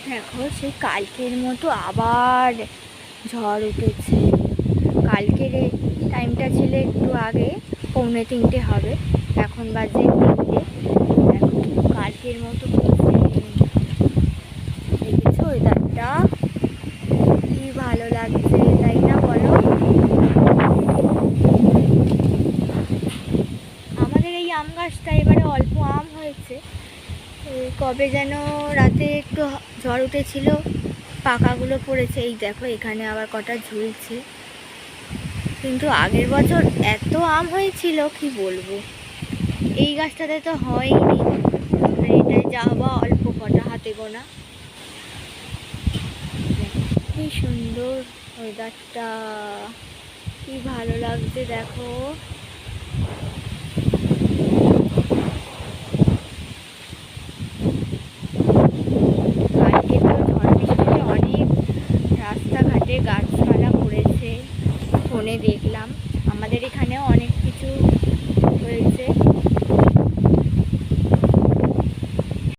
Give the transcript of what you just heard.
দেখো সেই কালকের মতো আবার ঝড় উঠেছে। কালকের এই টাইমটা ছিল একটু আগে, 2:45 হবে, এখন বাজে 3টে। দেখো কালকের মতো দেখেছো ওয়েদারটা, কি ভালো লাগছে তাই না বলো? আমাদের এই আম গাছটা এবারে অল্প আম হয়েছে। কবে যেন রাতে একটু ঝড় উঠেছিল, পাকাগুলো পড়েছে। এই দেখো এখানে আবার কটা ঝুলছে, কিন্তু আগের বছর এত আম হয়েছিল কি বলবো। এই গাছটাতে তো হয়নি, আর এটাই যা বা অল্প কটা হাতে গোনা। কি সুন্দর ওয়েদারটা, কি ভালো লাগছে দেখো।